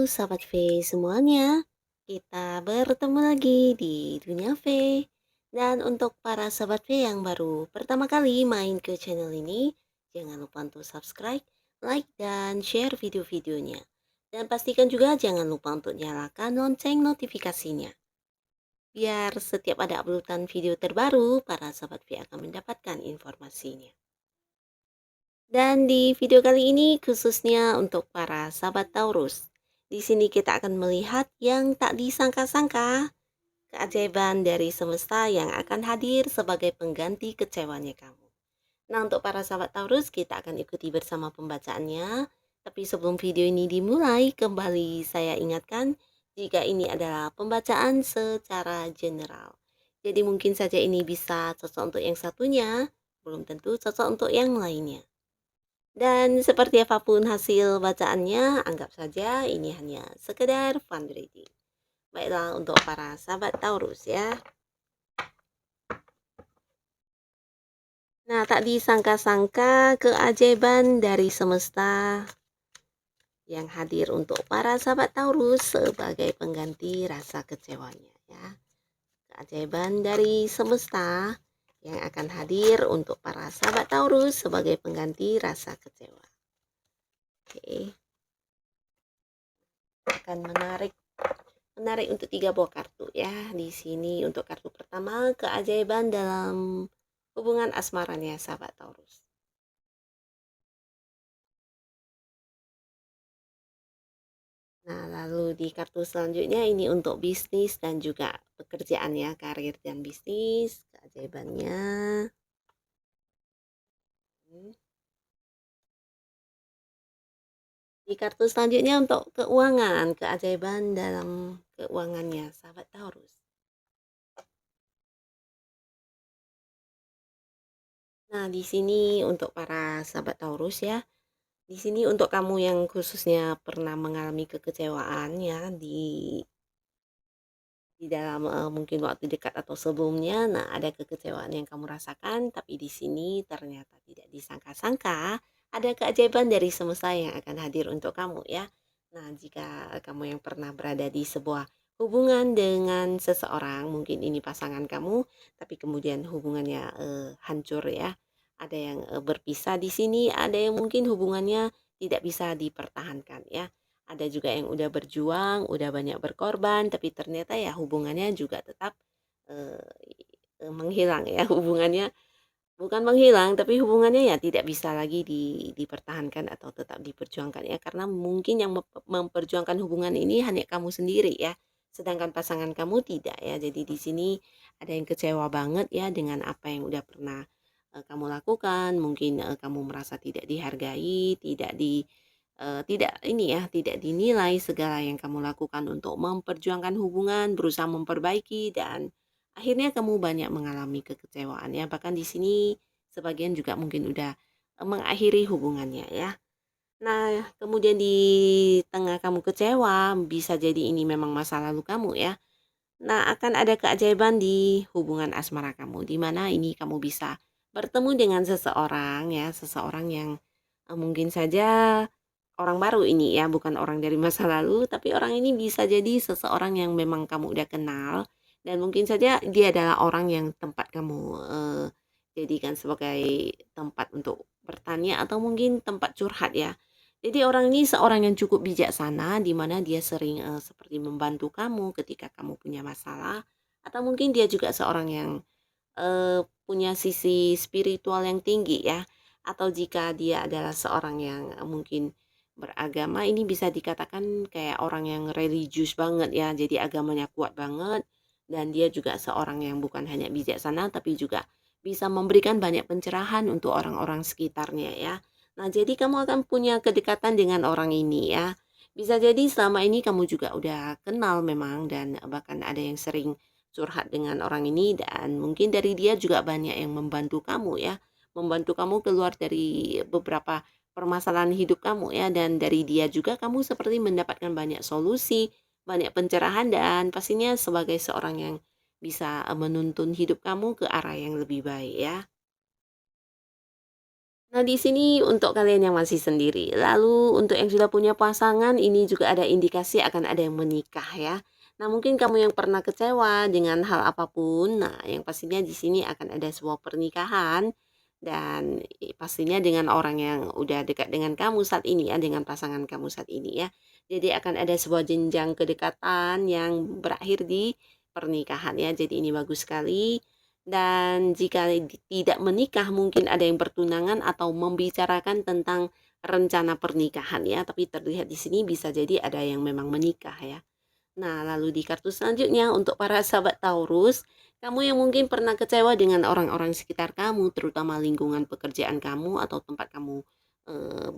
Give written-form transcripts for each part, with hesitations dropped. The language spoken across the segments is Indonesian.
Sahabat V semuanya, kita bertemu lagi di Dunia V. Dan untuk para Sahabat V yang baru pertama kali main ke channel ini, jangan lupa untuk subscribe, like, dan share video-videonya. Dan pastikan juga jangan lupa untuk nyalakan lonceng notifikasinya. Biar setiap ada uploadan video terbaru, para Sahabat V akan mendapatkan informasinya. Dan di video kali ini khususnya untuk para sahabat Taurus. Di sini kita akan melihat yang tak disangka-sangka, keajaiban dari semesta yang akan hadir sebagai pengganti kecewanya kamu. Nah, untuk para sahabat Taurus, kita akan ikuti bersama pembacaannya. Tapi sebelum video ini dimulai, kembali saya ingatkan jika ini adalah pembacaan secara general. Jadi mungkin saja ini bisa cocok untuk yang satunya, belum tentu cocok untuk yang lainnya. Dan seperti apapun hasil bacaannya, anggap saja ini hanya sekedar fun reading. Baiklah untuk para sahabat Taurus ya. Nah, tak disangka-sangka keajaiban dari semesta yang hadir untuk para sahabat Taurus sebagai pengganti rasa kecewanya ya. Keajaiban dari semesta yang akan hadir untuk para sahabat Taurus sebagai pengganti rasa kecewa. Oke. Akan menarik untuk 3 buah kartu ya. Di sini untuk kartu pertama, keajaiban dalam hubungan asmaranya sahabat Taurus. Nah, lalu di kartu selanjutnya ini untuk bisnis dan juga pekerjaan ya, karir dan bisnis, keajaibannya. Di kartu selanjutnya untuk keuangan, keajaiban dalam keuangannya sahabat Taurus. Nah, di sini untuk para sahabat Taurus ya. Di sini untuk kamu yang khususnya pernah mengalami kekecewaan ya di dalam mungkin waktu dekat atau sebelumnya, nah ada kekecewaan yang kamu rasakan, tapi di sini ternyata tidak disangka-sangka ada keajaiban dari semesta yang akan hadir untuk kamu ya. Nah, jika kamu yang pernah berada di sebuah hubungan dengan seseorang, mungkin ini pasangan kamu, tapi kemudian hubungannya hancur ya. Ada yang berpisah di sini, ada yang mungkin hubungannya tidak bisa dipertahankan ya. Ada juga yang udah berjuang, udah banyak berkorban, tapi ternyata ya hubungannya juga tetap menghilang ya. Hubungannya bukan menghilang, tapi hubungannya ya tidak bisa lagi dipertahankan atau tetap diperjuangkan ya. Karena mungkin yang memperjuangkan hubungan ini hanya kamu sendiri ya. Sedangkan pasangan kamu tidak ya. Jadi di sini ada yang kecewa banget ya dengan apa yang udah pernah kamu lakukan. Mungkin kamu merasa tidak dihargai, tidak dinilai segala yang kamu lakukan untuk memperjuangkan hubungan, berusaha memperbaiki dan akhirnya kamu banyak mengalami kekecewaan ya. Bahkan di sini sebagian juga mungkin udah mengakhiri hubungannya ya. Nah, kemudian di tengah kamu kecewa, bisa jadi ini memang masa lalu kamu ya. Nah, akan ada keajaiban di hubungan asmara kamu, di mana ini kamu bisa bertemu dengan seseorang ya, seseorang yang mungkin saja orang baru ini ya, bukan orang dari masa lalu, tapi orang ini bisa jadi seseorang yang memang kamu udah kenal dan mungkin saja dia adalah orang yang tempat kamu jadikan sebagai tempat untuk bertanya atau mungkin tempat curhat ya. Jadi orang ini seorang yang cukup bijaksana di mana dia sering seperti membantu kamu ketika kamu punya masalah atau mungkin dia juga seorang yang punya sisi spiritual yang tinggi ya, atau jika dia adalah seorang yang mungkin beragama, ini bisa dikatakan kayak orang yang religius banget ya, jadi agamanya kuat banget dan dia juga seorang yang bukan hanya bijaksana tapi juga bisa memberikan banyak pencerahan untuk orang-orang sekitarnya ya. Nah, jadi kamu akan punya kedekatan dengan orang ini ya. Bisa jadi selama ini kamu juga udah kenal memang dan bahkan ada yang sering curhat dengan orang ini dan mungkin dari dia juga banyak yang membantu kamu ya. Membantu kamu keluar dari beberapa permasalahan hidup kamu ya dan dari dia juga kamu seperti mendapatkan banyak solusi, banyak pencerahan dan pastinya sebagai seorang yang bisa menuntun hidup kamu ke arah yang lebih baik ya. Nah, di sini untuk kalian yang masih sendiri. Lalu untuk yang sudah punya pasangan, ini juga ada indikasi akan ada yang menikah ya. Nah, mungkin kamu yang pernah kecewa dengan hal apapun, nah yang pastinya di sini akan ada sebuah pernikahan dan pastinya dengan orang yang udah dekat dengan kamu saat ini ya, dengan pasangan kamu saat ini ya. Jadi akan ada sebuah jenjang kedekatan yang berakhir di pernikahan ya. Jadi ini bagus sekali. Dan jika tidak menikah mungkin ada yang bertunangan atau membicarakan tentang rencana pernikahan ya, tapi terlihat di sini bisa jadi ada yang memang menikah ya. Nah, lalu di kartu selanjutnya untuk para sahabat Taurus, kamu yang mungkin pernah kecewa dengan orang-orang sekitar kamu, terutama lingkungan pekerjaan kamu atau tempat kamu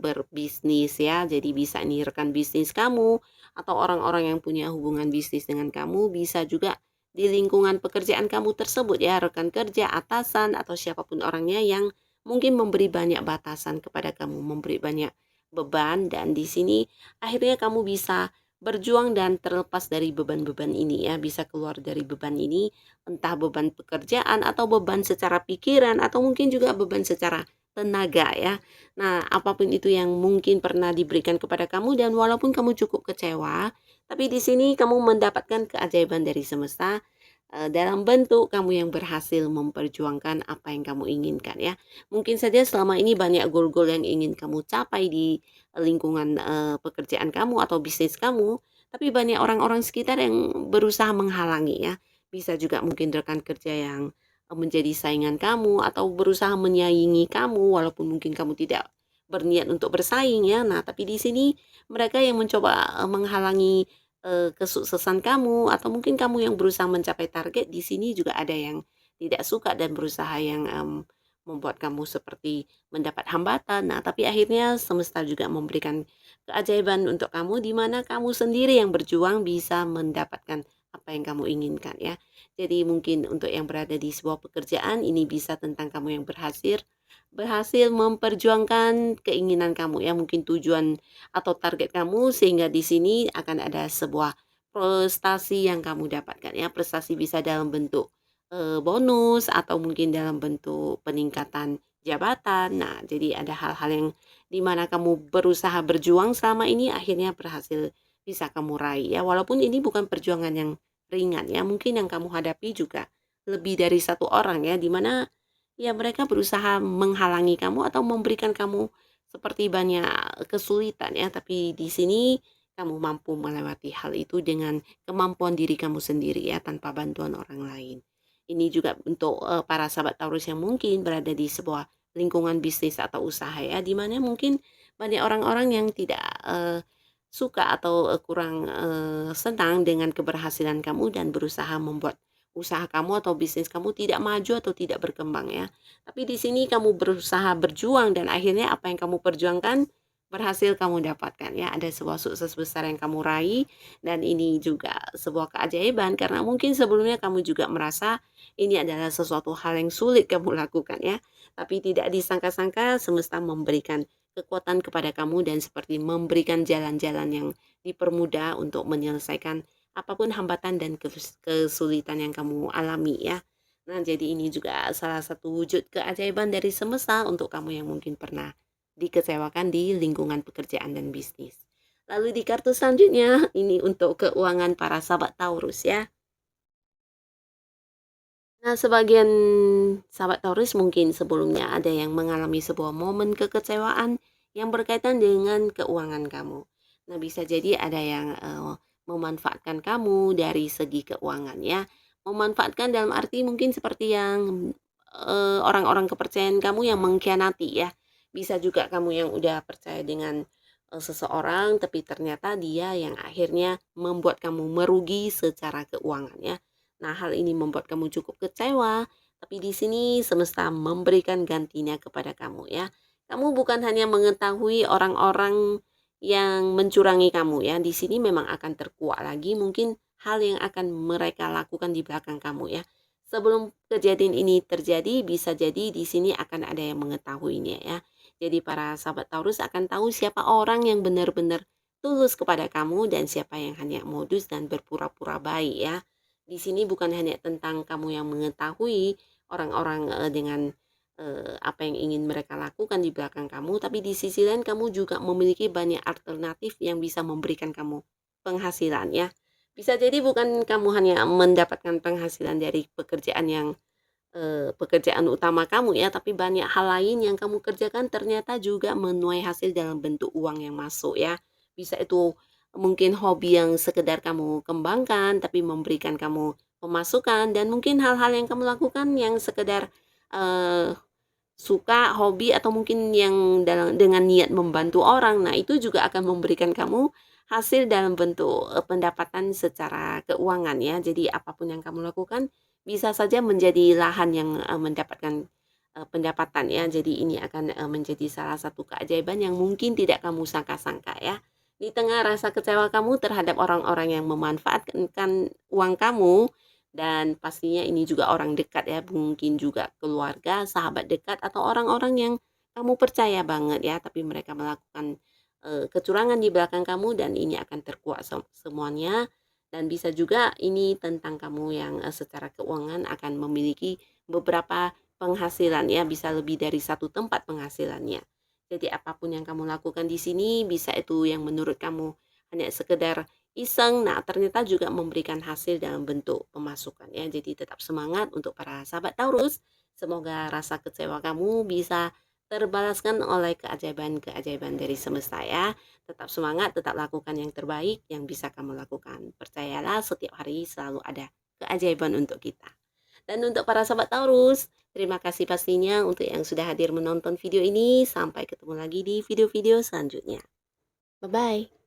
berbisnis ya. Jadi bisa ini rekan bisnis kamu atau orang-orang yang punya hubungan bisnis dengan kamu, bisa juga di lingkungan pekerjaan kamu tersebut ya, rekan kerja, atasan atau siapapun orangnya yang mungkin memberi banyak batasan kepada kamu, memberi banyak beban dan di sini akhirnya kamu bisa berjuang dan terlepas dari beban-beban ini ya, bisa keluar dari beban ini, entah beban pekerjaan atau beban secara pikiran atau mungkin juga beban secara tenaga ya. Nah, apapun itu yang mungkin pernah diberikan kepada kamu dan walaupun kamu cukup kecewa, tapi di sini kamu mendapatkan keajaiban dari semesta dalam bentuk kamu yang berhasil memperjuangkan apa yang kamu inginkan ya. Mungkin saja selama ini banyak goal-goal yang ingin kamu capai di lingkungan pekerjaan kamu atau bisnis kamu, tapi banyak orang-orang sekitar yang berusaha menghalangi ya. Bisa juga mungkin rekan kerja yang menjadi saingan kamu atau berusaha menyaingi kamu walaupun mungkin kamu tidak berniat untuk bersaing ya. Nah, tapi di sini mereka yang mencoba menghalangi kesuksesan kamu atau mungkin kamu yang berusaha mencapai target, di sini juga ada yang tidak suka dan berusaha yang membuat kamu seperti mendapat hambatan. Nah, tapi akhirnya semesta juga memberikan keajaiban untuk kamu di mana kamu sendiri yang berjuang bisa mendapatkan apa yang kamu inginkan ya. Jadi mungkin untuk yang berada di sebuah pekerjaan ini bisa tentang kamu yang berhasil berhasil memperjuangkan keinginan kamu ya, mungkin tujuan atau target kamu sehingga di sini akan ada sebuah prestasi yang kamu dapatkan ya. Prestasi bisa dalam bentuk bonus atau mungkin dalam bentuk peningkatan jabatan. Nah, jadi ada hal-hal yang dimana kamu berusaha berjuang selama ini akhirnya berhasil bisa kamu raih ya. Walaupun ini bukan perjuangan yang ringan ya, mungkin yang kamu hadapi juga lebih dari satu orang ya, dimana ya mereka berusaha menghalangi kamu atau memberikan kamu seperti banyak kesulitan ya, tapi di sini kamu mampu melewati hal itu dengan kemampuan diri kamu sendiri ya, tanpa bantuan orang lain. Ini juga untuk para sahabat Taurus yang mungkin berada di sebuah lingkungan bisnis atau usaha ya, di mana mungkin banyak orang-orang yang tidak suka atau kurang senang dengan keberhasilan kamu dan berusaha membuat usaha kamu atau bisnis kamu tidak maju atau tidak berkembang ya. Tapi di sini kamu berusaha berjuang dan akhirnya apa yang kamu perjuangkan berhasil kamu dapatkan ya. Ada sebuah sukses besar yang kamu raih dan ini juga sebuah keajaiban karena mungkin sebelumnya kamu juga merasa ini adalah sesuatu hal yang sulit kamu lakukan ya. Tapi tidak disangka-sangka semesta memberikan kekuatan kepada kamu dan seperti memberikan jalan-jalan yang dipermudah untuk menyelesaikan apapun hambatan dan kesulitan yang kamu alami ya. Nah, jadi ini juga salah satu wujud keajaiban dari semesta untuk kamu yang mungkin pernah dikecewakan di lingkungan pekerjaan dan bisnis. Lalu di kartu selanjutnya, ini untuk keuangan para sahabat Taurus ya. Nah, sebagian sahabat Taurus mungkin sebelumnya ada yang mengalami sebuah momen kekecewaan yang berkaitan dengan keuangan kamu. Nah, bisa jadi ada yang memanfaatkan kamu dari segi keuangan ya. Memanfaatkan dalam arti mungkin seperti yang orang-orang kepercayaan kamu yang mengkhianati ya. Bisa juga kamu yang udah percaya dengan seseorang tapi ternyata dia yang akhirnya membuat kamu merugi secara keuangan ya. Nah, hal ini membuat kamu cukup kecewa, tapi di sini semesta memberikan gantinya kepada kamu ya. Kamu bukan hanya mengetahui orang-orang yang mencurangi kamu ya. Di sini memang akan terkuak lagi mungkin hal yang akan mereka lakukan di belakang kamu ya. Sebelum kejadian ini terjadi, bisa jadi di sini akan ada yang mengetahuinya ya. Jadi para sahabat Taurus akan tahu siapa orang yang benar-benar tulus kepada kamu dan siapa yang hanya modus dan berpura-pura baik ya. Di sini bukan hanya tentang kamu yang mengetahui orang-orang dengan apa yang ingin mereka lakukan di belakang kamu, tapi di sisi lain kamu juga memiliki banyak alternatif yang bisa memberikan kamu penghasilan ya. Bisa jadi bukan kamu hanya mendapatkan penghasilan dari pekerjaan yang pekerjaan utama kamu ya, tapi banyak hal lain yang kamu kerjakan ternyata juga menuai hasil dalam bentuk uang yang masuk ya. Bisa itu mungkin hobi yang sekedar kamu kembangkan, tapi memberikan kamu pemasukan, dan mungkin hal-hal yang kamu lakukan yang sekedar eh, suka, hobi, atau mungkin yang dengan niat membantu orang. Nah, itu juga akan memberikan kamu hasil dalam bentuk, pendapatan secara keuangan ya. Jadi apapun yang kamu lakukan bisa saja menjadi lahan yang, mendapatkan, pendapatan ya. Jadi ini akan, menjadi salah satu keajaiban yang mungkin tidak kamu sangka-sangka ya. Di tengah rasa kecewa kamu terhadap orang-orang yang memanfaatkan uang kamu, dan pastinya ini juga orang dekat ya, mungkin juga keluarga, sahabat dekat, atau orang-orang yang kamu percaya banget ya, tapi mereka melakukan, kecurangan di belakang kamu, dan ini akan terkuak semuanya. Dan bisa juga ini tentang kamu yang, secara keuangan akan memiliki beberapa penghasilan ya, bisa lebih dari satu tempat penghasilannya. Jadi apapun yang kamu lakukan di sini, bisa itu yang menurut kamu hanya sekedar iseng, nah ternyata juga memberikan hasil dalam bentuk pemasukan ya. Jadi tetap semangat untuk para sahabat Taurus. Semoga rasa kecewa kamu bisa terbalaskan oleh keajaiban-keajaiban dari semesta ya. Tetap semangat, tetap lakukan yang terbaik yang bisa kamu lakukan. Percayalah setiap hari selalu ada keajaiban untuk kita. Dan untuk para sahabat Taurus, terima kasih pastinya untuk yang sudah hadir menonton video ini. Sampai ketemu lagi di video-video selanjutnya. Bye-bye.